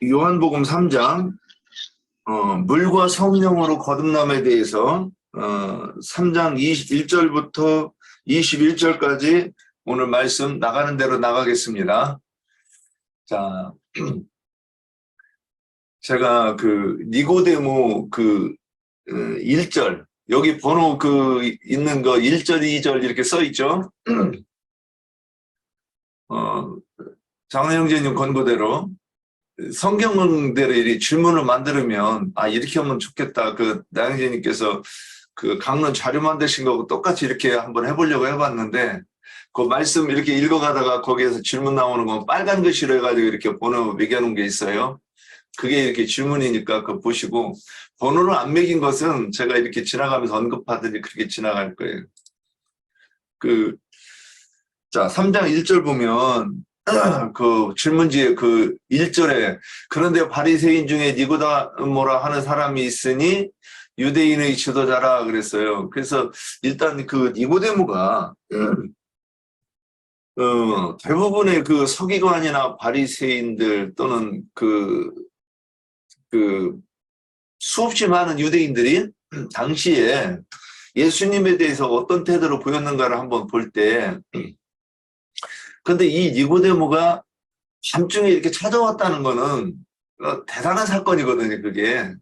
요한복음 3장 물과 성령으로 거듭남에 대해서 3장 21절부터 21절까지 오늘 말씀 나가는 대로 나가겠습니다. 자, 제가 그 니고데모 1절 여기 번호 있는 거 1절, 2절 이렇게 써 있죠. 장원 형제님 권고대로 성경대로 이 질문을 만들면 이렇게 하면 좋겠다. 나영재님께서 강론 자료 만드신 거고 똑같이 이렇게 한번 해보려고 해봤는데 그 말씀 이렇게 읽어가다가 거기에서 질문 나오는 건 빨간 글씨로 해가지고 이렇게 번호 매겨놓은 게 있어요. 그게 이렇게 질문이니까 그거 보시고 번호를 안 매긴 것은 제가 이렇게 지나가면서 언급하더니 그렇게 지나갈 거예요. 자, 3장 1절 보면 그 질문지에 1절에 그런데 바리새인 중에 니고데모라 하는 사람이 있으니 유대인의 지도자라 그랬어요. 그래서 일단 니고데모가 대부분의 서기관이나 바리새인들 또는 수없이 많은 유대인들이 당시에 예수님에 대해서 어떤 태도를 보였는가를 한번 볼 때 근데 이 니고데모가 밤중에 이렇게 찾아왔다는 거는 대단한 사건이거든요, 그게.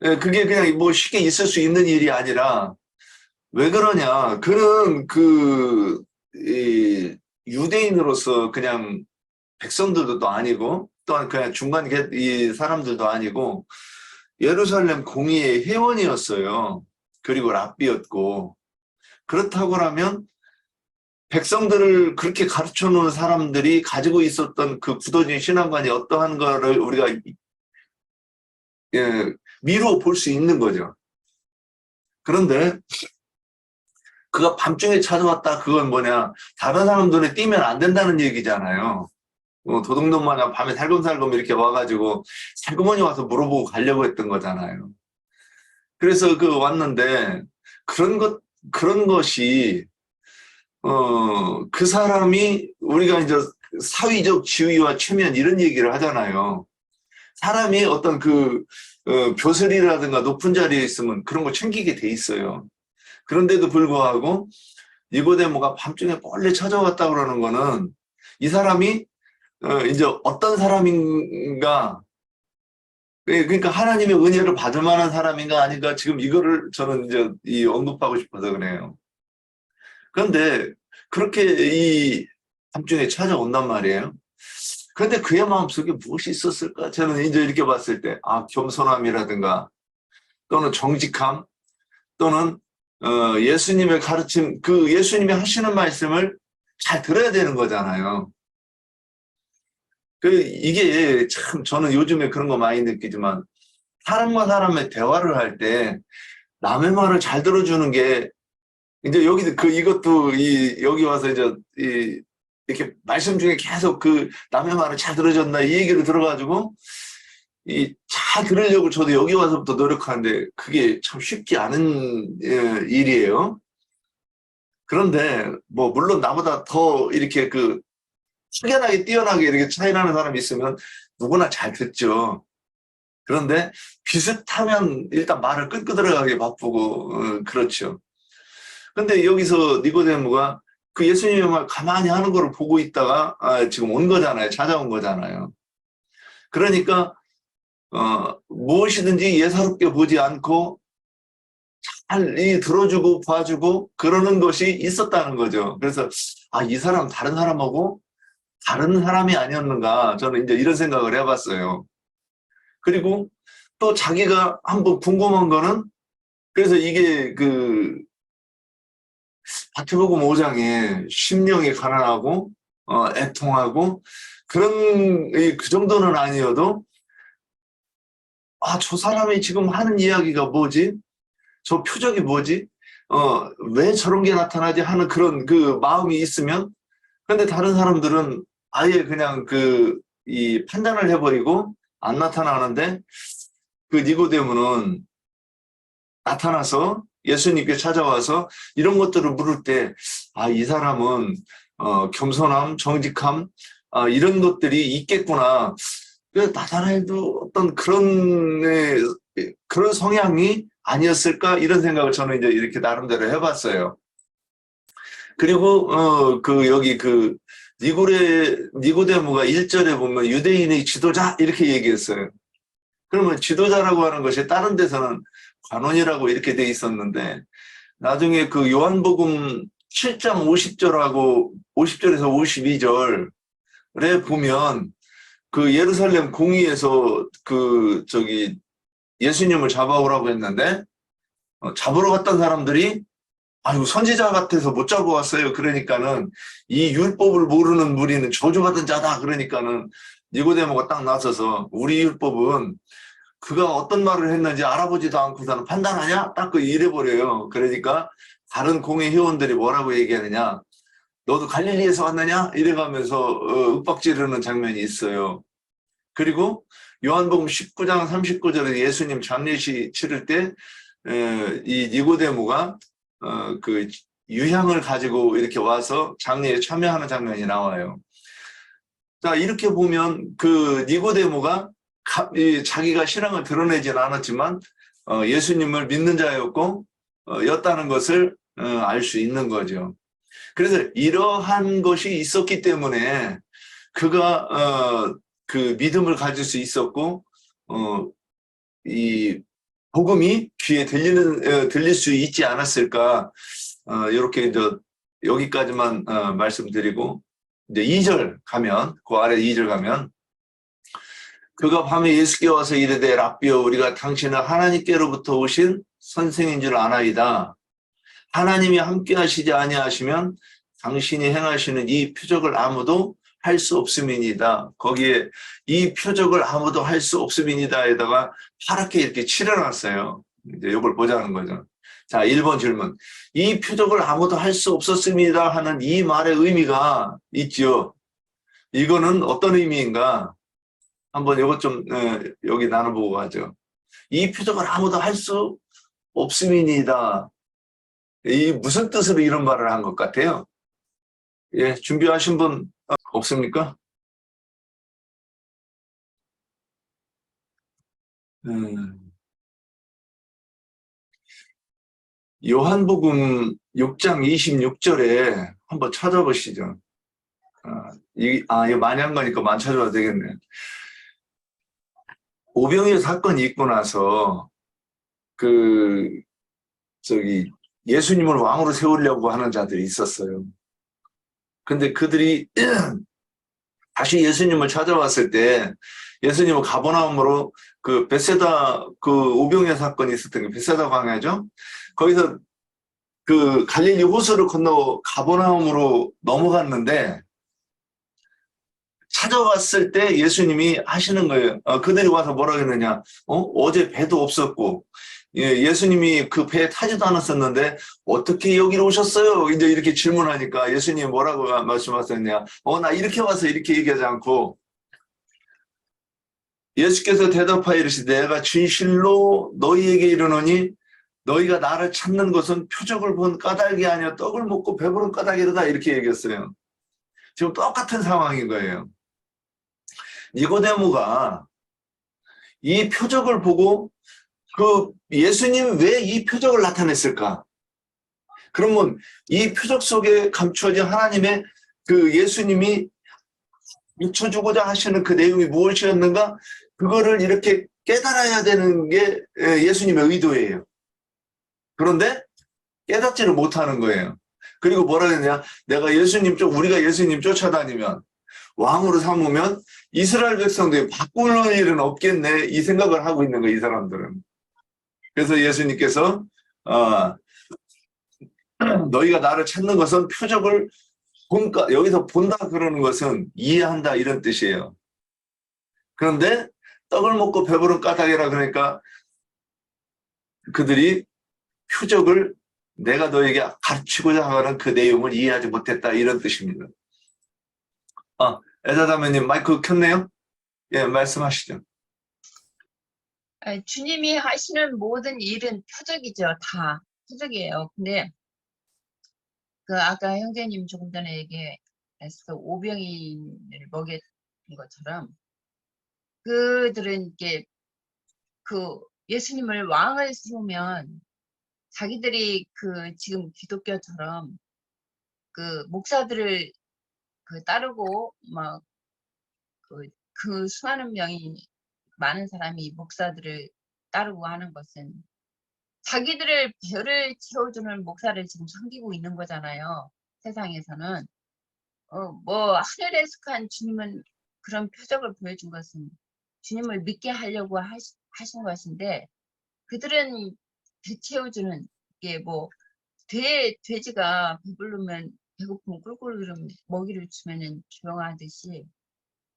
그게 그냥 뭐 쉽게 있을 수 있는 일이 아니라 왜 그러냐. 그는 유대인으로서 그냥 백성들도 아니고 또한 그냥 중간 이 사람들도 아니고 예루살렘 공의의 회원이었어요. 그리고 랍비였고. 그렇다고 하면 백성들을 그렇게 가르쳐 놓은 사람들이 가지고 있었던 굳어진 신앙관이 어떠한 거를 우리가 미루어 볼 수 있는 거죠. 그런데 그가 밤중에 찾아왔다. 그건 뭐냐. 다른 사람 눈에 띄면 안 된다는 얘기잖아요. 도둑놈 마냥 밤에 살금살금 이렇게 와가지고 살그머니 와서 물어보고 가려고 했던 거잖아요. 그래서 왔는데 그런 것이 그 사람이 우리가 이제 사회적 지위와 체면 이런 얘기를 하잖아요. 사람이 어떤 벼슬이라든가 높은 자리에 있으면 그런 거 챙기게 돼 있어요. 그런데도 불구하고 니고데모가 밤중에 몰래 찾아왔다 그러는 거는 이 사람이 이제 어떤 사람인가, 그러니까 하나님의 은혜를 받을 만한 사람인가 아닌가 지금 이거를 저는 이제 언급하고 싶어서 그래요. 그런데 그렇게 이 밤중에 찾아온단 말이에요. 그런데 그의 마음속에 무엇이 있었을까? 저는 이제 이렇게 봤을 때 겸손함이라든가 또는 정직함 또는 예수님의 가르침, 예수님이 하시는 말씀을 잘 들어야 되는 거잖아요. 이게 참 저는 요즘에 그런 거 많이 느끼지만 사람과 사람의 대화를 할 때 남의 말을 잘 들어주는 게 이제 이것도 여기 와서 이제 이렇게 말씀 중에 계속 남의 말을 잘 들어줬나 이 얘기를 들어가지고 잘 들으려고 저도 여기 와서부터 노력하는데 그게 참 쉽지 않은 일이에요. 그런데 뭐 물론 나보다 더 이렇게 확연하게 뛰어나게 이렇게 차이나는 사람이 있으면 누구나 잘 듣죠. 그런데 비슷하면 일단 말을 끈끈들어가게 바쁘고 그렇죠. 근데 여기서 니고데모가 예수님의 말 가만히 하는 거를 보고 있다가 지금 온 거잖아요. 찾아온 거잖아요. 그러니까 무엇이든지 예사롭게 보지 않고 잘 들어주고 봐주고 그러는 것이 있었다는 거죠. 그래서 이 사람 다른 사람하고 다른 사람이 아니었는가 저는 이제 이런 생각을 해봤어요. 그리고 또 자기가 한번 궁금한 거는 그래서 이게 마태복음 5장에 심령이 가난하고 애통하고 그런 그 정도는 아니어도 저 사람이 지금 하는 이야기가 뭐지? 저 표정이 뭐지? 왜 저런 게 나타나지? 하는 그런 마음이 있으면 근데 다른 사람들은 아예 그냥 이 판단을 해버리고 안 나타나는데 니고데모는 나타나서 예수님께 찾아와서 이런 것들을 물을 때 이 사람은 겸손함, 정직함 이런 것들이 있겠구나. 그 나다나엘도 어떤 그런 성향이 아니었을까 이런 생각을 저는 이제 이렇게 나름대로 해봤어요. 그리고 여기 니고데모가 1절에 보면 유대인의 지도자 이렇게 얘기했어요. 그러면 지도자라고 하는 것이 다른 데서는 관원이라고 이렇게 돼 있었는데 나중에 그 요한복음 7장 50절하고 50절에서 52절에 보면 그 예루살렘 공의에서 예수님을 잡아오라고 했는데 잡으러 갔던 사람들이 아유 선지자 같아서 못 잡아왔어요. 그러니까는 이 율법을 모르는 무리는 저주받은 자다. 그러니까는 니고데모가 딱 나서서 우리 율법은 그가 어떤 말을 했는지 알아보지도 않고서는 판단하냐? 딱 이래버려요. 그러니까 다른 공회 회원들이 뭐라고 얘기하느냐? 너도 갈릴리에서 왔느냐? 이래가면서 윽박지르는 장면이 있어요. 그리고 요한복음 19장 39절에 예수님 장례식 치를 때 이 니고데모가 그 유향을 가지고 이렇게 와서 장례에 참여하는 장면이 나와요. 자, 이렇게 보면 그 니고데모가 자기가 신앙을 드러내지는 않았지만 예수님을 믿는 자였고 였다는 것을 알 수 있는 거죠. 그래서 이러한 것이 있었기 때문에 그가 그 믿음을 가질 수 있었고 이 복음이 귀에 들릴 수 있지 않았을까. 이렇게 이제 여기까지만 말씀드리고 이제 2절 가면 그 아래 2절 가면 그가 밤에 예수께 와서 이르되 랍비여 우리가 당신은 하나님께로부터 오신 선생인 줄 아나이다. 하나님이 함께 하시지 아니하시면 당신이 행하시는 이 표적을 아무도 할 수 없음이니다. 거기에 이 표적을 아무도 할 수 없음이니다에다가 파랗게 이렇게 칠해놨어요. 이제 이걸 보자는 거죠. 자, 1번 질문. 이 표적을 아무도 할 수 없었습니다 하는 이 말의 의미가 있지요. 이거는 어떤 의미인가? 한번 이것 좀 여기 나눠보고 가죠. 이 표적을 아무도 할 수 없음이니다. 이 무슨 뜻으로 이런 말을 한 것 같아요? 예, 준비하신 분 없습니까? 요한복음 6장 26절에 한번 찾아보시죠. 이거 많이 한 거니까 많이 찾아봐도 되겠네. 오병이어 사건이 있고 나서 예수님을 왕으로 세우려고 하는 자들이 있었어요. 근데 그들이 다시 예수님을 찾아왔을 때 예수님은 가버나움으로 그 벳세다 오병이어 사건이 있었던 게 벳세다 광야죠. 거기서 그 갈릴리 호수를 건너 가버나움으로 넘어갔는데 찾아왔을 때 예수님이 하시는 거예요. 그들이 와서 뭐라고 했느냐. 어제 배도 없었고 예수님이 그 배에 타지도 않았었는데 어떻게 여기로 오셨어요? 이제 이렇게 질문하니까 예수님이 뭐라고 말씀하셨냐. 나 이렇게 와서 이렇게 얘기하지 않고 예수께서 대답하여 이르시되 내가 진실로 너희에게 이르노니 너희가 나를 찾는 것은 표적을 본 까닭이 아니라 떡을 먹고 배부른 까닭이다 이렇게 얘기했어요. 지금 똑같은 상황인 거예요. 니고데모가 이 표적을 보고 그 예수님 왜 이 표적을 나타냈을까? 그러면 이 표적 속에 감추어진 하나님의 그 예수님이 비춰주고자 하시는 그 내용이 무엇이었는가? 그거를 이렇게 깨달아야 되는 게 예수님의 의도예요. 그런데 깨닫지를 못하는 거예요. 그리고 뭐라 했냐? 우리가 예수님 쫓아다니면 왕으로 삼으면 이스라엘 백성들이 바꾸는 일은 없겠네 이 생각을 하고 있는 거예요. 이 사람들은. 그래서 예수님께서 너희가 나를 찾는 것은 표적을 여기서 본다 그러는 것은 이해한다 이런 뜻이에요. 그런데 떡을 먹고 배부른 까닭이라 그러니까 그들이 표적을 내가 너에게 가르치고자 하는 그 내용을 이해하지 못했다 이런 뜻입니다. 에다다메님 마이크 켰네요? 예, 말씀하시죠. 주님이 하시는 모든 일은 표적이죠. 다 표적이에요. 근데 아까 형제님 조금 전에 얘기했어 오병이를 먹였던 것처럼 그들은 이게 그 예수님을 왕을 세우면 자기들이 그 지금 기독교처럼 그 목사들을 그 따르고 막 그 수많은 명이 많은 사람이 목사들을 따르고 하는 것은 자기들을 배를 채워주는 목사를 지금 섬기고 있는 거잖아요. 세상에서는 뭐 하늘에 속한 주님은 그런 표적을 보여준 것은 주님을 믿게 하려고 하신 것인데 그들은 배 채워주는 게 뭐 돼지가 배부르면 배고프면 꿀꿀 이러면 먹이를 주면은 조용하듯이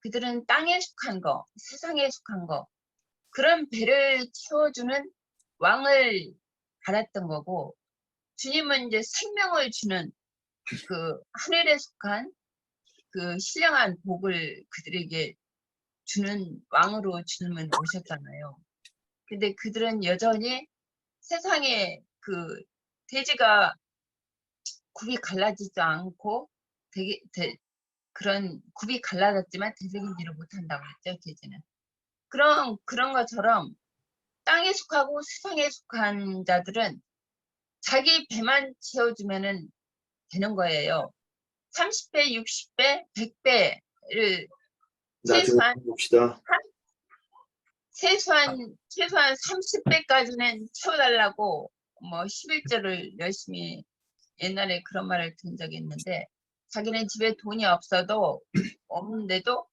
그들은 땅에 속한 거, 세상에 속한 거 그런 배를 채워주는 왕을 받았던 거고 주님은 이제 생명을 주는 그 하늘에 속한 그 신령한 복을 그들에게 주는 왕으로 주님은 오셨잖아요. 근데 그들은 여전히 세상에 그 돼지가 굽이 갈라지지 않고 그런 굽이 갈라졌지만 되새기지를 못한다고 했죠, 돼지는. 그런 것처럼 땅에 속하고 세상에 속한 자들은 자기 배만 채워주면은 되는 거예요. 30배, 60배, 100배를 나중에 봅시다. 최소한 30배까지는 채워달라고 뭐 11조를 열심히 옛날에 그런 말을 들은 적이 있는데 자기는 집에 돈이 없는데도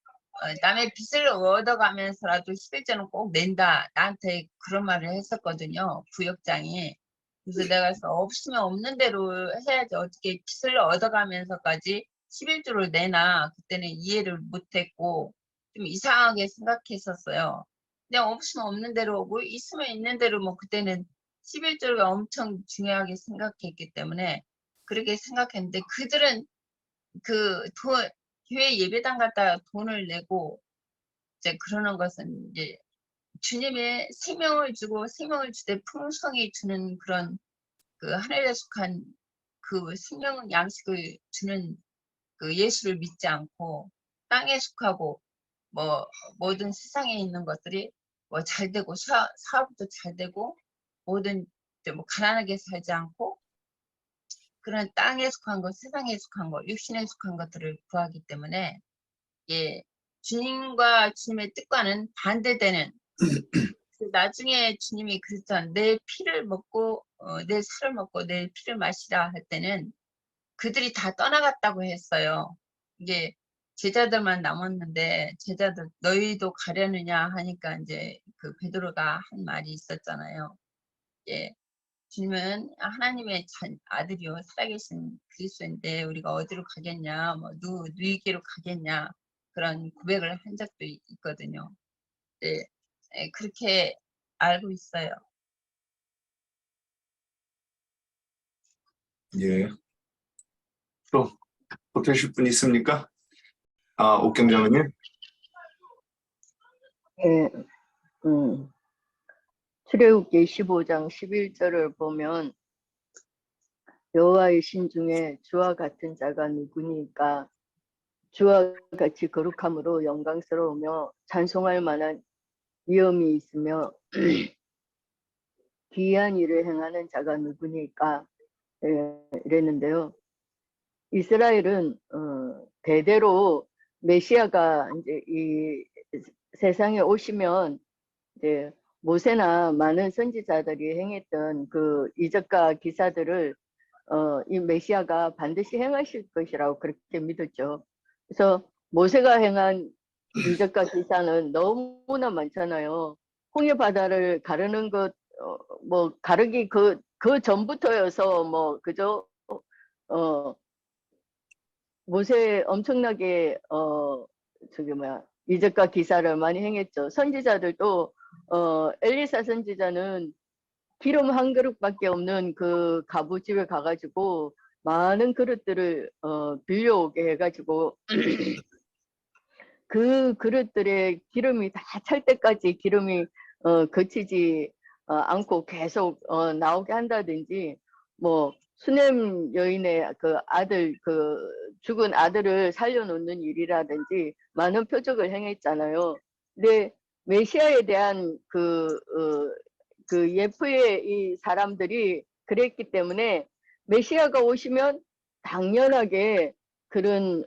남의 빚을 얻어가면서라도 11조는 꼭 낸다. 나한테 그런 말을 했었거든요. 부역장이. 그래서 내가 없으면 없는 대로 해야지 어떻게 빚을 얻어가면서까지 11조를 내나 그때는 이해를 못했고 좀 이상하게 생각했었어요. 그냥 없으면 없는 대로 오고 있으면 있는 대로 뭐 그때는 11조가 엄청 중요하게 생각했기 때문에 그렇게 생각했는데 그들은 교회 예배당 갔다가 돈을 내고 이제 그러는 것은 이제 주님의 생명을 주고 생명을 주되 풍성히 주는 그런 그 하늘에 속한 그 생명 양식을 주는 그 예수를 믿지 않고 땅에 속하고 뭐 모든 세상에 있는 것들이 뭐 잘 되고 사업도 잘 되고 모든 뭐 가난하게 살지 않고 그런 땅에 속한 것, 세상에 속한 것, 육신에 속한 것들을 구하기 때문에 예, 주님과 주님의 뜻과는 반대되는 나중에 주님이 그랬잖아. 내 피를 먹고 내 살을 먹고 내 피를 마시라 할 때는 그들이 다 떠나갔다고 했어요. 이게 제자들만 남았는데 제자들 너희도 가려느냐 하니까 이제 그 베드로가 한 말이 있었잖아요. 예, 주님은 하나님의 아들이요 살아계신 그리스도인데 우리가 어디로 가겠냐, 뭐 누이게로 가겠냐 그런 고백을 한 적도 있거든요. 예, 예, 그렇게 알고 있어요. 예. 또 보태실 분 있습니까? 옥경 네, 장로님. 예, 출애굽기 15장 11절을 보면 여호와의 신 중에 주와 같은 자가 누구니까 주와 같이 거룩함으로 영광스러우며 찬송할 만한 위엄이 있으며 기이한 일을 행하는 자가 누구니까 이랬는데요. 이스라엘은 대대로 메시아가 이제 이 세상에 오시면 이제 모세나 많은 선지자들이 행했던 그 이적과 기사들을 이 메시아가 반드시 행하실 것이라고 그렇게 믿었죠. 그래서 모세가 행한 이적과 기사는 너무나 많잖아요. 홍해 바다를 가르는 것, 뭐 가르기 그 전부터여서 뭐 그저 모세 엄청나게 저기 뭐야 이적과 기사를 많이 행했죠. 선지자들도 엘리사 선지자는 기름 한 그릇밖에 없는 그 가부집에 가가지고 많은 그릇들을 빌려오게 해가지고 그 그릇들에 기름이 다 찰 때까지 기름이 거치지 않고 계속 나오게 한다든지 뭐 수넴 여인의 그 아들 그 죽은 아들을 살려놓는 일이라든지 많은 표적을 행했잖아요. 근데 메시아에 대한 그 예프의 이 사람들이 그랬기 때문에 메시아가 오시면 당연하게 그런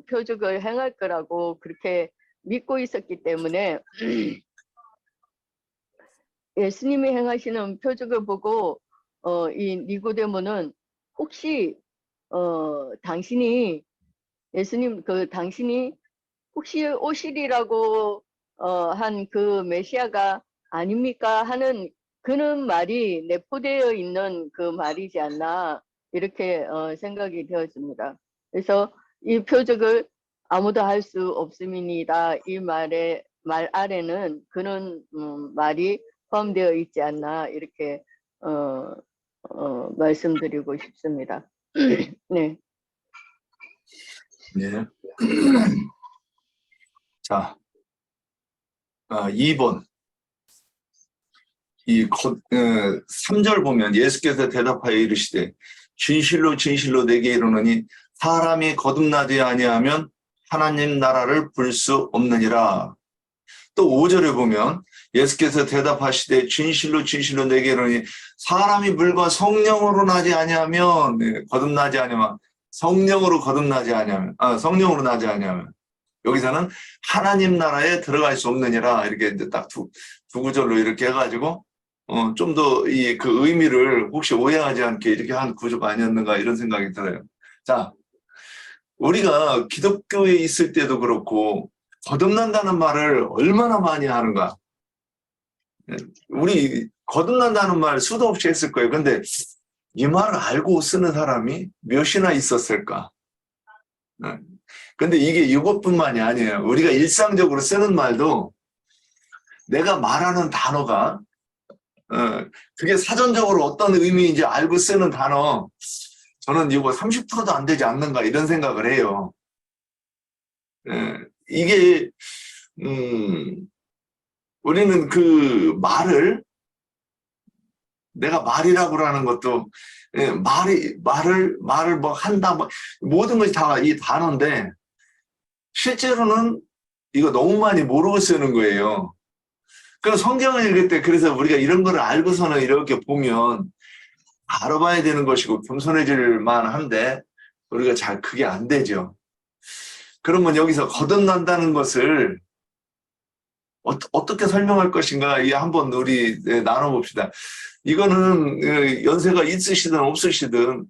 표적을 행할 거라고 그렇게 믿고 있었기 때문에 예수님이 행하시는 표적을 보고 이 니고데모는 혹시 당신이 예수님 당신이 혹시 오시리라고 한 그 메시아가 아닙니까 하는 그런 말이 내포되어 있는 그 말이지 않나 이렇게 생각이 되었습니다. 그래서 이 표적을 아무도 할 수 없음이니이다 이 말 아래는 그런 말이 포함되어 있지 않나 이렇게 말씀드리고 싶습니다. 네. 네. 자, 2번. 3절 보면 예수께서 대답하여 이르시되 진실로 진실로 내게 이르노니 사람이 거듭나지 아니하면 하나님 나라를 볼 수 없느니라. 또 5절에 보면 예수께서 대답하시되 진실로 진실로 내게 이르노니 사람이 물과 성령으로 나지 아니하면 거듭나지 아니하면 성령으로 나지 아니하면 여기서는 하나님 나라에 들어갈 수 없느니라 이렇게 이제 딱 두 구절로 이렇게 해가지고 좀 더 그 의미를 혹시 오해하지 않게 이렇게 한 구조가 아니었는가 이런 생각이 들어요. 자, 우리가 기독교에 있을 때도 그렇고 거듭난다는 말을 얼마나 많이 하는가. 우리 거듭난다는 말 수도 없이 했을 거예요. 근데 이 말을 알고 쓰는 사람이 몇이나 있었을까? 근데 이게 이것뿐만이 아니에요. 우리가 일상적으로 쓰는 말도 내가 말하는 단어가 그게 사전적으로 어떤 의미인지 알고 쓰는 단어 저는 이거 30%도 안 되지 않는가 이런 생각을 해요. 이게 우리는 그 말을 내가 말이라고 하는 것도 말을 뭐 한다 뭐 모든 것이 다 이 단어인데 실제로는 이거 너무 많이 모르고 쓰는 거예요. 그럼 성경을 읽을 때 그래서 우리가 이런 거를 알고서는 이렇게 보면 알아봐야 되는 것이고 겸손해질 만한데 우리가 잘 그게 안 되죠. 그러면 여기서 거듭난다는 것을 어떻게 설명할 것인가 한번 우리 나눠봅시다. 이거는 연세가 있으시든 없으시든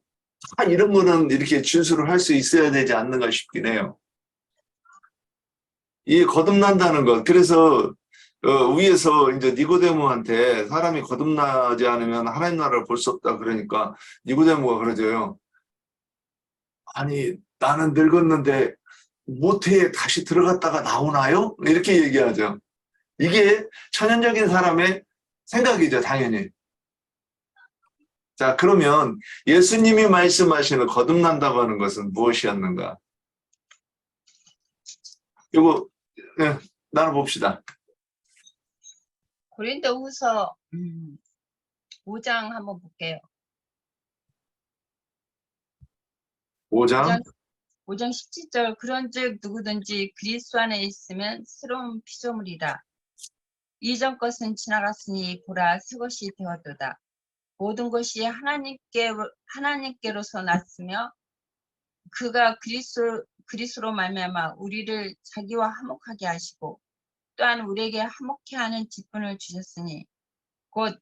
다 이런 거는 이렇게 진술을 할 수 있어야 되지 않는가 싶긴 해요. 이 거듭난다는 것. 그래서 위에서 이제 니고데모한테 사람이 거듭나지 않으면 하나님 나라를 볼 수 없다 그러니까 니고데모가 그러죠요. 아니 나는 늙었는데 모태에 다시 들어갔다가 나오나요? 이렇게 얘기하죠. 이게 천연적인 사람의 생각이죠, 당연히. 자, 그러면 예수님이 말씀하시는 거듭난다고 하는 것은 무엇이었는가? 이거 나눠봅시다. 고린도후서 5장 한번 볼게요. 5장 5장 17절 그런즉 누구든지 그리스도 안에 있으면 새로운 피조물이라. 이전 것은 지나갔으니 보라 새 것이 되었도다. 모든 것이 하나님께로서 났으며 그가 그리스도로 말미암아 우리를 자기와 화목하게 하시고 또한 우리에게 화목케 하는 직분을 주셨으니 곧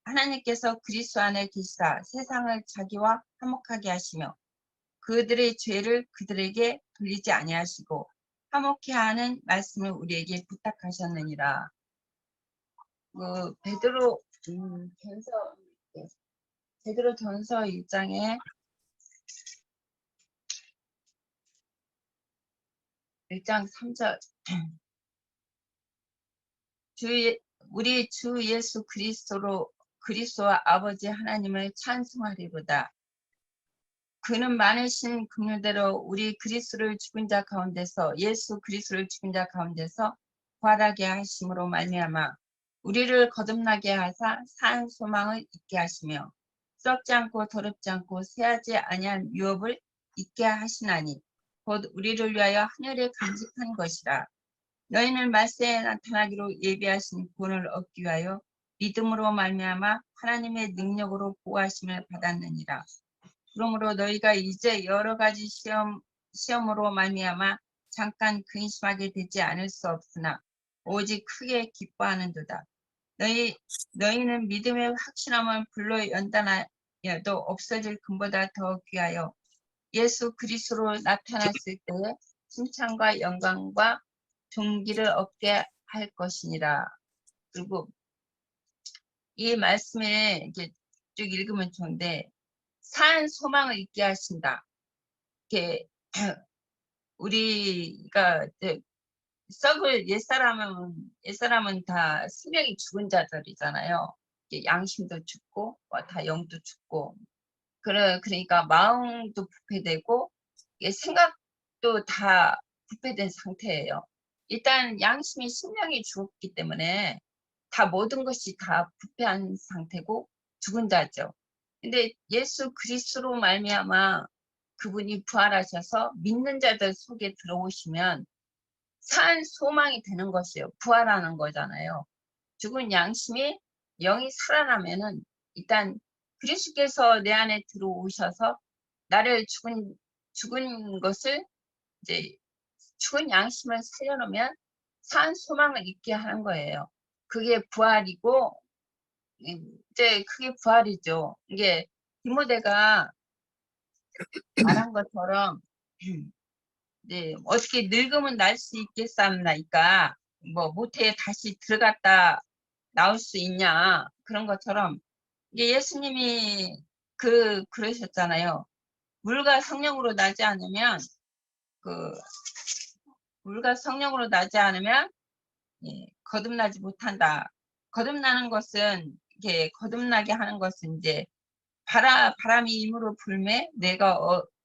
하나님께서 그리스도 안에 계시다 세상을 자기와 화목하게 하시며 그들의 죄를 그들에게 돌리지 아니하시고 화목케 하는 말씀을 우리에게 부탁하셨느니라. 베드로 전서 1장에 1장 3절 우리 주 예수 그리스도와 아버지 하나님을 찬송하리로다. 그는 많으신 긍휼대로 우리 그리스도를 죽은 자 가운데서 예수 그리스도를 죽은 자 가운데서 부활하게 하심으로 말미암아 우리를 거듭나게 하사 산 소망을 있게 하시며 썩지 않고 더럽지 않고 새하지 아니한 유업을 있게 하시나니 곧 우리를 위하여 하늘에 간직한 것이라. 너희는 말세에 나타나기로 예비하신 구원을 얻기 위하여 믿음으로 말미암아 하나님의 능력으로 보호하심을 받았느니라. 그러므로 너희가 이제 여러 가지 시험으로 말미암아 잠깐 근심하게 되지 않을 수 없으나 오직 크게 기뻐하는도다. 너희는 믿음의 확신함을 불로 연단하여도 없어질 금보다 더 귀하여 예수 그리스도로 나타났을 때에 칭찬과 영광과 존귀를 얻게 할 것이니라. 그리고 이 말씀에 이제 쭉 읽으면 좋은데 산 소망을 있게 하신다. 이렇게 우리가 이제 썩을 옛사람은 다 생명이 죽은 자들이잖아요. 양심도 죽고 다 영도 죽고 그러니까 마음도 부패되고 생각도 다 부패된 상태예요. 일단 양심이 생명이 죽었기 때문에 다 모든 것이 다 부패한 상태고 죽은 자죠. 근데 예수 그리스도로 말미암아 그분이 부활하셔서 믿는 자들 속에 들어오시면 산 소망이 되는 것이에요. 부활하는 거잖아요. 죽은 양심이 영이 살아나면은 일단 그리스도께서 내 안에 들어오셔서 나를 죽은 것을 이제 죽은 양심을 살려놓으면 산 소망을 있게 하는 거예요. 그게 부활이고 이제 그게 부활이죠. 이게 디모데가 말한 것처럼 이제 어떻게 늙으면 날 수 있겠사옵나이까 뭐 모태에 다시 들어갔다 나올 수 있냐 그런 것처럼 이게 예수님이 그러셨잖아요. 물과 성령으로 나지 않으면 물과 성령으로 나지 않으면 거듭나지 못한다. 거듭나는 것은 이게 거듭나게 하는 것은 이제 바람이 임으로 불매 내가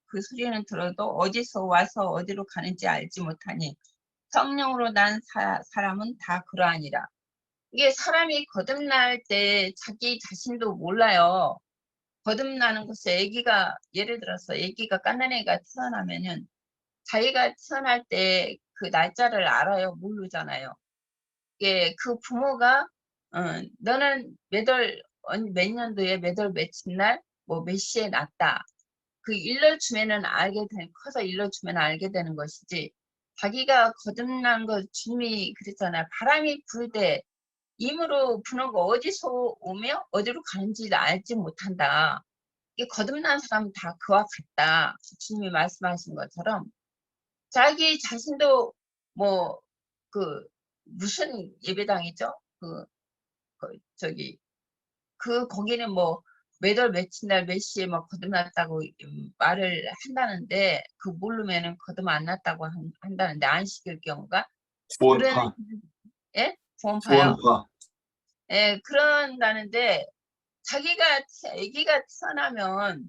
그 소리는 들어도 어디서 와서 어디로 가는지 알지 못하니 성령으로 난 사람은 다 그러하니라. 이게 사람이 거듭날 때 자기 자신도 몰라요. 거듭나는 것을 예를 들어서 아기가 갓난아기가 태어나면은 자기가 태어날 때 그 날짜를 알아요? 모르잖아요. 그 부모가 너는 몇 년도에 몇 월 며칠 날 뭐 몇 시에 났다. 그 일러주면은 커서 일러주면 알게 되는 것이지. 자기가 거듭난 거 주님이 그랬잖아요. 바람이 불 때 임으로 부는 거 어디서 오며 어디로 가는지 알지 못한다. 이게 거듭난 사람은 다 그와 같다. 주님이 말씀하신 것처럼 자기 자신도 뭐 무슨 예배당이죠? 거기는 뭐 몇 월 며칠 날 몇 시에 막 거듭났다고 말을 한다는데 모르면은 거듭 안 났다고 한다는데 안식일 경우가 그런 구원파, 예? 구원파요. 구원파. 예, 그런다는데 아기가 태어나면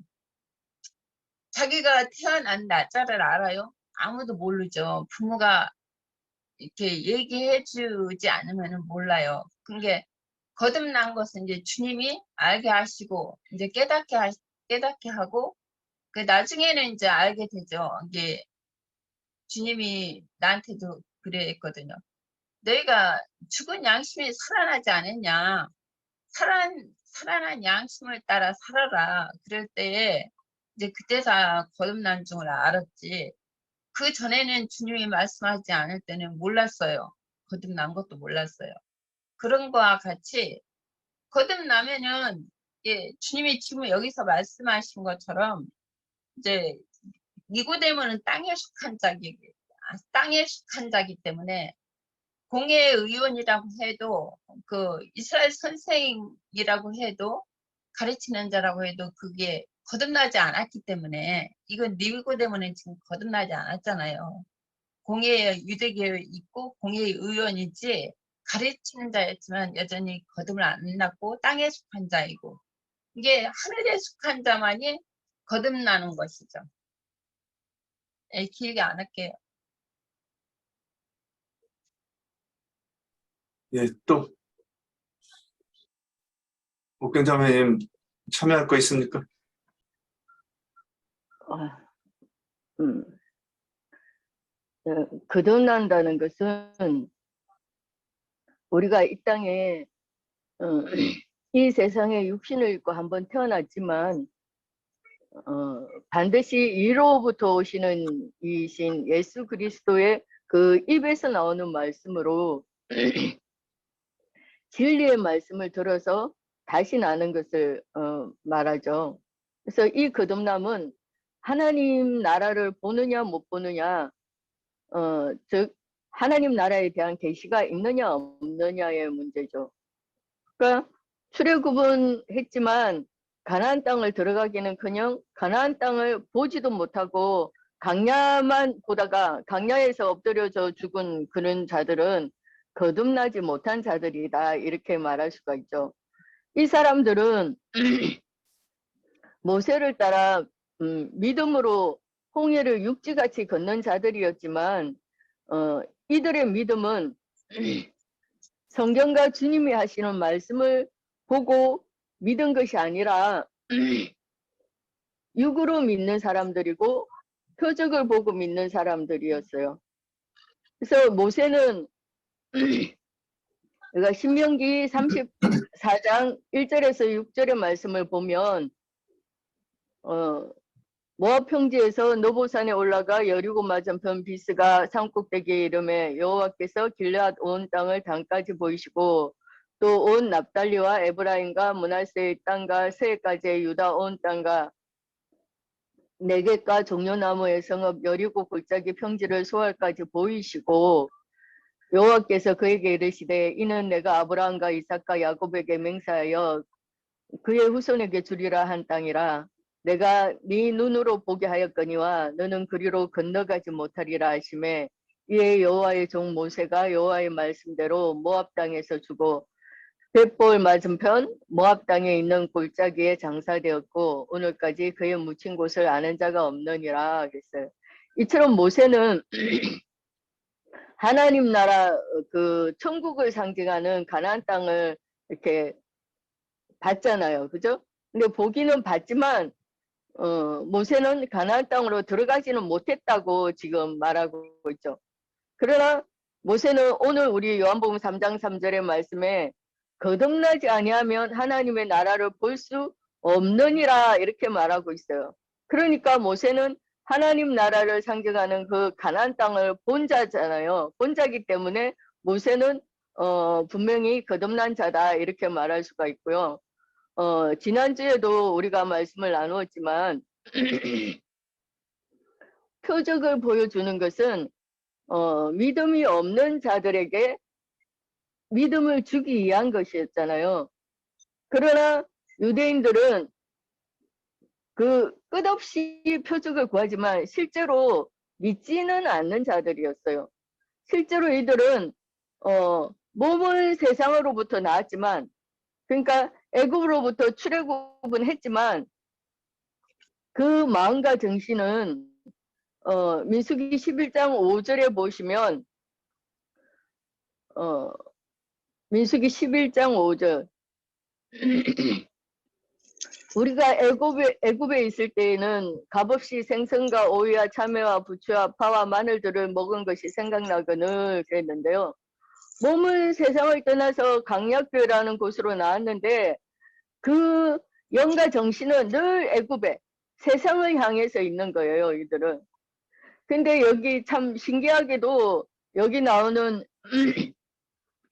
자기가 태어난 날짜를 알아요? 아무도 모르죠. 부모가 이렇게 얘기해 주지 않으면 몰라요. 그게 거듭난 것은 이제 주님이 알게 하시고 이제 깨닫게 하고 그 나중에는 이제 알게 되죠. 이게 주님이 나한테도 그랬거든요. 너희가 죽은 양심이 살아나지 않았냐? 살아난 양심을 따라 살아라. 그럴 때에 이제 그때서 거듭난 줄을 알았지. 그 전에는 주님이 말씀하지 않을 때는 몰랐어요. 거듭난 것도 몰랐어요. 그런 거와 같이 거듭나면은 주님이 지금 여기서 말씀하신 것처럼 이제 니고데모는 땅에 속한 자기 때문에 공예 의원이라고 해도 이스라엘 선생이라고 해도 가르치는 자라고 해도 그게 거듭나지 않았기 때문에 이건 니고데모는 지금 거듭나지 않았잖아요. 공예 유대교에 있고 공예 의원이지 가르치는 자였지만 여전히 거듭을 안 났고 땅에 속한 자이고 이게 하늘에 속한 자만이 거듭나는 것이죠. 길게 안 할게요. 예, 또 옥경자매님 참여할 거 있습니까? 어, 음. 거듭난다는 것은 우리가 이 땅에 어, 이 세상에 육신을 입고 한번 태어났지만 반드시 위로부터 오시는 이신 예수 그리스도의 그 입에서 나오는 말씀으로 진리의 말씀을 들어서 다시 나는 것을 말하죠. 그래서 이 거듭남은 하나님 나라를 보느냐 못 보느냐, 즉 하나님 나라에 대한 계시가 있느냐 없느냐의 문제죠. 그러니까 출애굽은 가나안 땅을 들어가기는커녕 가나안 땅을 보지도 못하고 강야만 보다가 강야에서 엎드려져 죽은 그런 자들은 거듭나지 못한 자들이다, 이렇게 말할 수가 있죠. 이 사람들은 모세를 따라 믿음으로 홍해를 육지같이 걷는 자들이었지만 이들의 믿음은 성경과 주님이 하시는 말씀을 보고 믿은 것이 아니라 육으로 믿는 사람들이고 표적을 보고 믿는 사람들이었어요. 그래서 모세는 그러니까 신명기 34장 1절에서 6절의 말씀을 보면 모압 평지에서 노보산에 올라가 여리고 맞은편 비스가 산꼭대기에 이름에 여호와께서 길앗 온 땅을 단까지 보이시고 또 온 납달리와 에브라임과 므낫세의 땅과 세까지의 유다 온 땅과 네겝과 종려나무의 성읍 여리고 골짜기 평지를 소알까지 보이시고 여호와께서 그에게 이르시되 이는 내가 아브라함과 이삭과 야곱에게 맹세하여 그의 후손에게 주리라 한 땅이라. 내가 네 눈으로 보게 하였거니와 너는 그리로 건너가지 못하리라 하시매 이에 여호와의 종 모세가 여호와의 말씀대로 모압 땅에서 죽어 벳볼 맞은편 모압 땅에 있는 골짜기에 장사되었고 오늘까지 그의 묻힌 곳을 아는 자가 없느니라 그랬어요. 이처럼 모세는 하나님 나라 그 천국을 상징하는 가나안 땅을 이렇게 봤잖아요. 그죠? 근데 보기는 봤지만 모세는 가나안 땅으로 들어가지는 못했다고 지금 말하고 있죠. 그러나 모세는 오늘 우리 요한복음 3장 3절의 말씀에 거듭나지 아니하면 하나님의 나라를 볼 수 없느니라 이렇게 말하고 있어요. 그러니까 모세는 하나님 나라를 상징하는 그 가나안 땅을 본 자잖아요. 본 자기 때문에 모세는 분명히 거듭난 자다 이렇게 말할 수가 있고요. 지난주에도 우리가 말씀을 나누었지만 표적을 보여주는 것은 믿음이 없는 자들에게 믿음을 주기 위한 것이었잖아요. 그러나 유대인들은 그 끝없이 표적을 구하지만 실제로 믿지는 않는 자들이었어요. 실제로 이들은 몸은 세상으로부터 나왔지만, 그러니까 애굽으로부터 출애굽은 했지만 그 마음과 정신은 민수기 11장 5절에 보시면 민수기 11장 5절 우리가 애굽에 있을 때에는 값없이 생선과 오이와 참외와 부추와 파와 마늘들을 먹은 것이 생각나거늘 그랬는데요. 몸은 세상을 떠나서 강약교회라는 곳으로 나왔는데 그 영과 정신은 늘 애굽에 세상을 향해서 있는 거예요. 이들은. 근데 여기 참 신기하게도 여기 나오는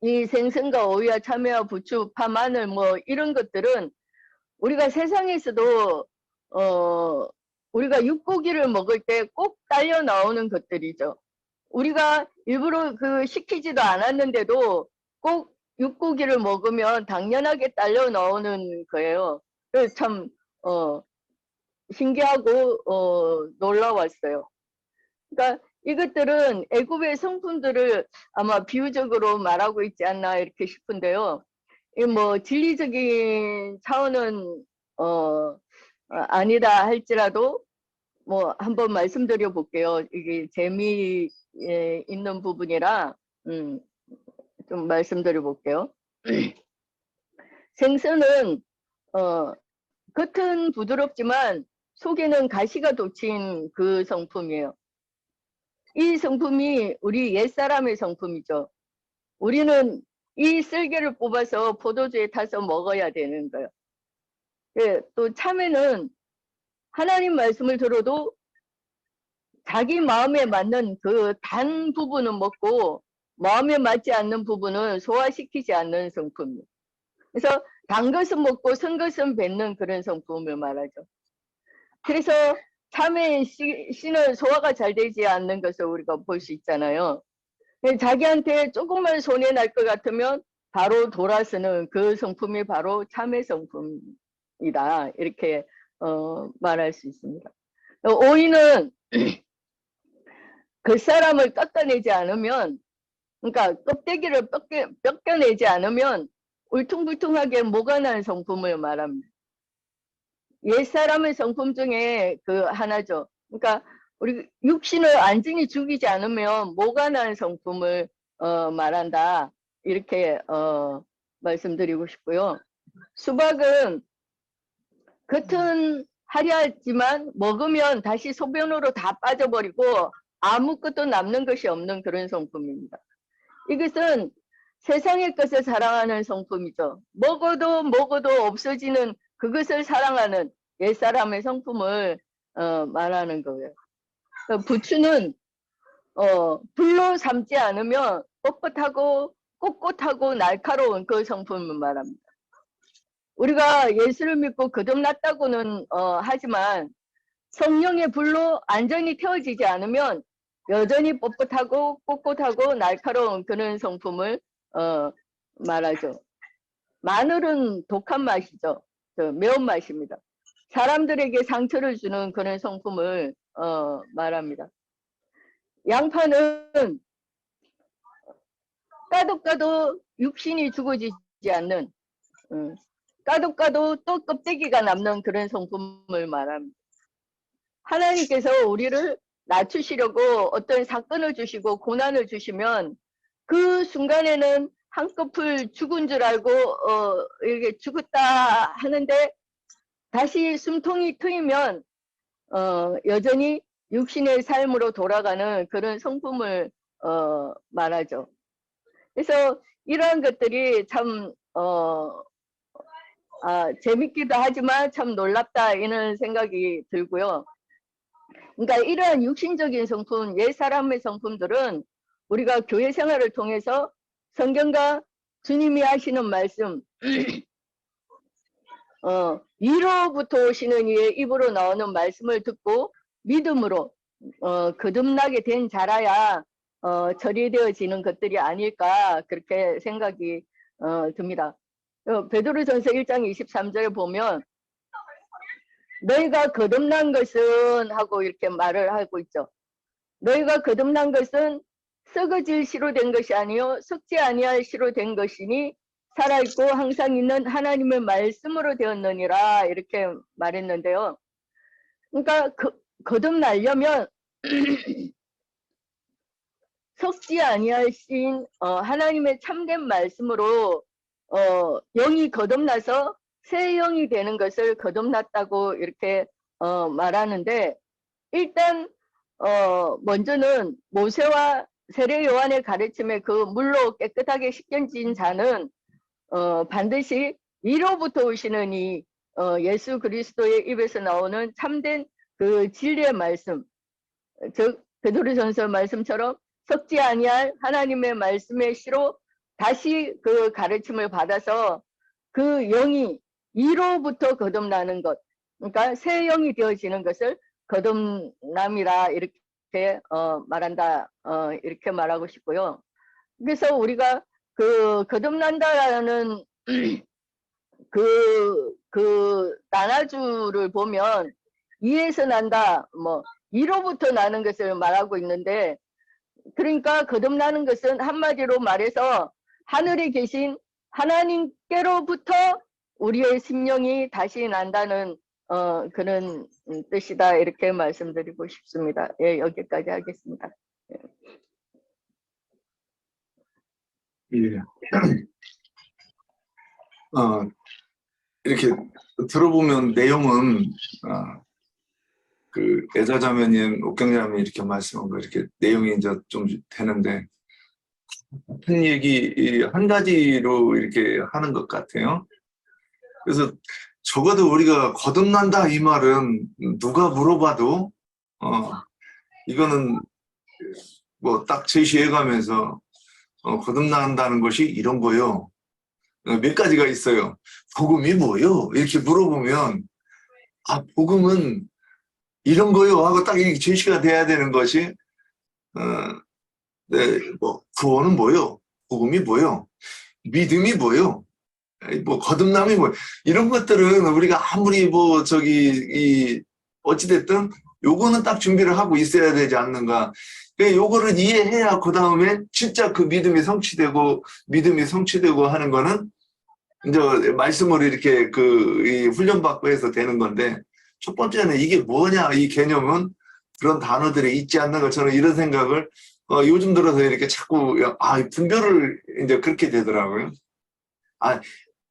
이 생선과 오이와 참외와 부추, 파, 마늘 뭐 이런 것들은 우리가 세상에서도 우리가 육고기를 먹을 때 꼭 딸려 나오는 것들이죠. 우리가 일부러 그 시키지도 않았는데도 꼭 육고기를 먹으면 당연하게 딸려 나오는 거예요. 그래서 참 신기하고 놀라웠어요. 그러니까 이것들은 애굽의 성품들을 아마 비유적으로 말하고 있지 않나 이렇게 싶은데요. 이 뭐 진리적인 차원은 아니다 할지라도 뭐 한번 말씀드려 볼게요. 이게 재미있는 부분이라 좀 말씀드려 볼게요. 생선은 겉은 부드럽지만 속에는 가시가 돋친 그 성품이에요. 이 성품이 우리 옛사람의 성품이죠. 우리는 이 쓸개를 뽑아서 포도주에 타서 먹어야 되는 거예요. 예, 또 참외는 하나님 말씀을 들어도 자기 마음에 맞는 그 단 부분은 먹고 마음에 맞지 않는 부분은 소화시키지 않는 성품이에요. 그래서 단 것은 먹고 쓴 것은 뱉는 그런 성품을 말하죠. 그래서 참외의 씨는 소화가 잘 되지 않는 것을 우리가 볼 수 있잖아요. 자기한테 조금만 손해 날 것 같으면 바로 돌아서는 그 성품이 바로 참외 성품이다. 이렇게 말할 수 있습니다. 오이는 그 사람을 깎아내지 않으면, 그러니까 껍데기를 벗겨내지 않으면 울퉁불퉁하게 목아난 성품을 말합니다. 옛사람의 성품 중에 그 하나죠. 그러니까 우리 육신을 안전히 죽이지 않으면 목아난 성품을 말한다. 이렇게 말씀드리고 싶고요. 수박은 겉은 화려하지만 먹으면 다시 소변으로 다 빠져버리고 아무것도 남는 것이 없는 그런 성품입니다. 이것은 세상의 것을 사랑하는 성품이죠. 먹어도 없어지는 그것을 사랑하는 옛사람의 성품을 말하는 거예요. 부추는 불로 삶지 않으면 뻣뻣하고 꼿꼿하고 날카로운 그 성품을 말합니다. 우리가 예수를 믿고 거듭났다고는 하지만 성령의 불로 안전히 태워지지 않으면 여전히 뻣뻣하고 꼿꼿하고 날카로운 그런 성품을 말하죠. 마늘은 독한 맛이죠. 매운맛입니다. 사람들에게 상처를 주는 그런 성품을 말합니다. 양파는 까도 육신이 죽어지지 않는, 까도 또 껍데기가 남는 그런 성품을 말합니다. 하나님께서 우리를 낮추시려고 어떤 사건을 주시고 고난을 주시면 그 순간에는 한꺼풀 죽은 줄 알고 이렇게 죽었다 하는데 다시 숨통이 트이면 여전히 육신의 삶으로 돌아가는 그런 성품을 말하죠. 그래서 이러한 것들이 참 재밌기도 하지만 참 놀랍다 이런 생각이 들고요. 그러니까 이러한 육신적인 성품, 옛사람의 성품들은 우리가 교회 생활을 통해서 성경과 주님이 하시는 말씀, 위로부터 오시는 이의 입으로 나오는 말씀을 듣고 믿음으로 거듭나게 된 자라야 처리되어지는 것들이 아닐까 그렇게 생각이 듭니다. 베드로전서 1장 23절에 보면 너희가 거듭난 것은 하고 이렇게 말을 하고 있죠. 너희가 거듭난 것은 썩어질 씨로 된 것이 아니요 썩지 아니할 씨로 된 것이니 살아있고 항상 있는 하나님의 말씀으로 되었느니라 이렇게 말했는데요. 그러니까 거듭나려면 썩지 아니하신 하나님의 참된 말씀으로 영이 거듭나서 새 영이 되는 것을 거듭났다고 이렇게 말하는데 일단 먼저는 모세와 세례 요한의 가르침에 그 물로 깨끗하게 씻겨진 자는 반드시 위로부터 오시는 이 예수 그리스도의 입에서 나오는 참된 그 진리의 말씀, 즉 베드로전서 말씀처럼 썩지 아니할 하나님의 말씀의 씨로 다시 그 가르침을 받아서 그 영이 위로부터 거듭나는 것, 그러니까 새 영이 되어지는 것을 거듭남이라 이렇게 말한다 이렇게 말하고 싶고요. 그래서 우리가 그 거듭난다라는 그 나나주를 보면 이에서 난다, 뭐 이로부터 나는 것을 말하고 있는데, 그러니까 거듭나는 것은 한마디로 말해서 하늘에 계신 하나님께로부터 우리의 심령이 다시 난다는 그런 뜻이다 이렇게 말씀드리고 싶습니다. 예, 여기까지 하겠습니다. 예. 이렇게 들어보면 내용은 그 애자자매님, 옥경자매 이렇게 말씀한 거 이렇게 내용이 이제 좀 되는데 같은 얘기 한 가지로 이렇게 하는 것 같아요. 그래서 적어도 우리가 거듭난다 이 말은 누가 물어봐도 이거는 뭐 딱 제시해가면서 거듭난다는 것이 이런 거요. 몇 가지가 있어요. 복음이 뭐요? 이렇게 물어보면 아 복음은 이런 거요 하고 딱 이렇게 제시가 돼야 되는 것이 네, 뭐 구원은 뭐요? 복음이 뭐요? 믿음이 뭐요? 뭐 거듭남이 뭐 이런 것들은 우리가 아무리 뭐 저기 어찌됐든 요거는 딱 준비를 하고 있어야 되지 않는가. 요거를 이해해야 그 다음에 진짜 그 믿음이 성취되고 하는 거는 이제 말씀으로 이렇게 이 훈련받고 해서 되는 건데 첫 번째는 이게 뭐냐 이 개념은 그런 단어들이 있지 않는 것 저는 이런 생각을 요즘 들어서 이렇게 자꾸 분별을 이제 그렇게 되더라고요.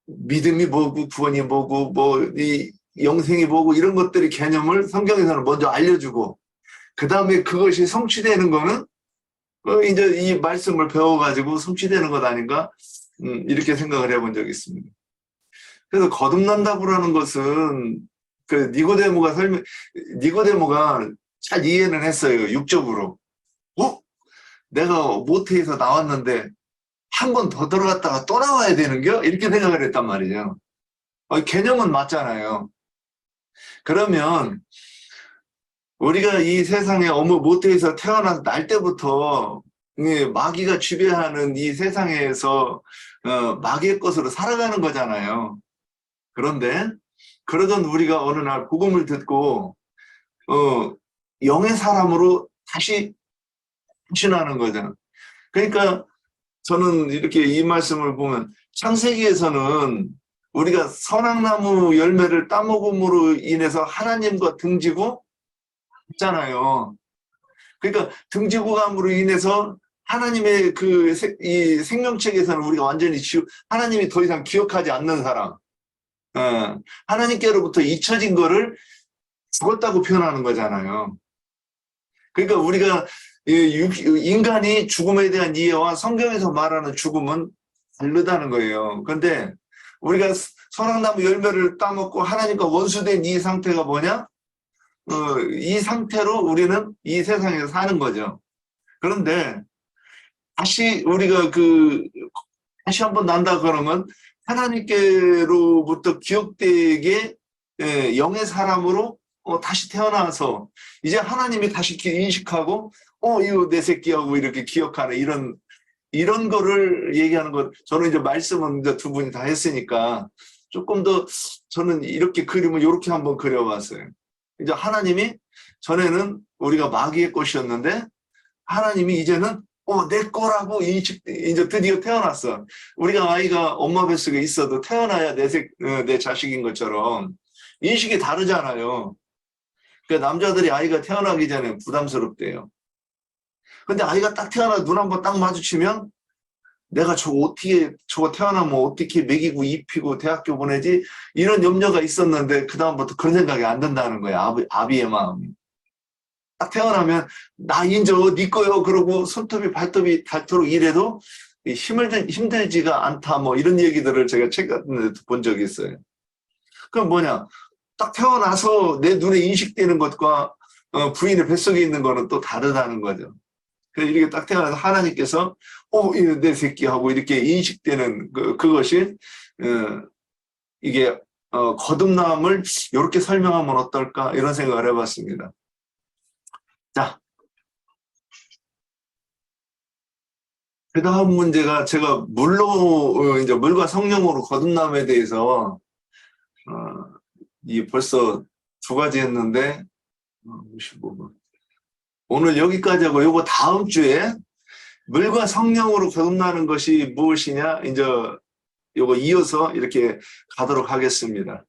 믿음이 뭐고 구원이 뭐고 뭐 이 영생이 뭐고 이런 것들이 개념을 성경에서는 먼저 알려주고 그 다음에 그것이 성취되는 거는 이제 이 말씀을 배워가지고 성취되는 것 아닌가 이렇게 생각을 해본 적이 있습니다. 그래서 거듭난다고라는 것은 그 니고데모가 잘 이해는 했어요. 육적으로. 내가 모태에서 나왔는데 한 번 더 들어갔다가 또 나와야 되는겨? 이렇게 생각을 했단 말이죠. 개념은 맞잖아요. 그러면 우리가 이 세상에 모태에서 태어나서 날 때부터 마귀가 지배하는 이 세상에서 마귀의 것으로 살아가는 거잖아요. 그런데 그러던 우리가 어느 날 복음을 듣고 영의 사람으로 다시 변신하는 거잖아요. 그러니까 저는 이렇게 이 말씀을 보면 창세기에서는 우리가 선악나무 열매를 따먹음으로 인해서 하나님과 등지고 있잖아요. 그러니까 등지고 감으로 인해서 하나님의 이 생명책에서는 우리가 완전히 하나님이 더 이상 기억하지 않는 사람, 하나님께로부터 잊혀진 거를 죽었다고 표현하는 거잖아요. 그러니까 우리가 인간이 죽음에 대한 이해와 성경에서 말하는 죽음은 다르다는 거예요. 그런데 우리가 선악나무 열매를 따먹고 하나님과 원수된 이 상태가 뭐냐? 이 상태로 우리는 이 세상에서 사는 거죠. 그런데 다시 우리가 다시 한번 난다 그러면 하나님께로부터 기억되게 영의 사람으로 다시 태어나서 이제 하나님이 다시 인식하고 이거 내 새끼하고 이렇게 기억하는 이런 거를 얘기하는 것. 저는 이제 말씀은 이제 두 분이 다 했으니까 조금 더 저는 이렇게 그림을 이렇게 한번 그려봤어요. 이제 하나님이 전에는 우리가 마귀의 것이었는데 하나님이 이제는 내 거라고 이제 드디어 태어났어. 우리가 아이가 엄마 뱃속에 있어도 태어나야 내 자식인 것처럼 인식이 다르잖아요. 그러니까 남자들이 아이가 태어나기 전에 부담스럽대요. 근데 아이가 딱 태어나 눈 한번 딱 마주치면 내가 저거 태어나면 어떻게 먹이고 입히고 대학교 보내지? 이런 염려가 있었는데 그다음부터 그런 생각이 안 든다는 거야. 아비의 마음이. 딱 태어나면 나 인제 네 거요 그러고 손톱이 발톱이 닳도록 이래도 힘들지가 않다 뭐 이런 얘기들을 제가 책 같은 데 본 적이 있어요. 그럼 뭐냐? 딱 태어나서 내 눈에 인식되는 것과 부인의 뱃속에 있는 거는 또 다르다는 거죠. 그래서 이렇게 딱 태어나서 하나님께서 이거 내 새끼하고 이렇게 인식되는 그것이 이게 거듭남을 이렇게 설명하면 어떨까 이런 생각을 해봤습니다. 자, 그 다음 문제가 제가 물과 성령으로 거듭남에 대해서 벌써 두 가지 했는데 55번. 오늘 여기까지 하고 요거 다음 주에 물과 성령으로 거듭나는 것이 무엇이냐 이제 요거 이어서 이렇게 가도록 하겠습니다.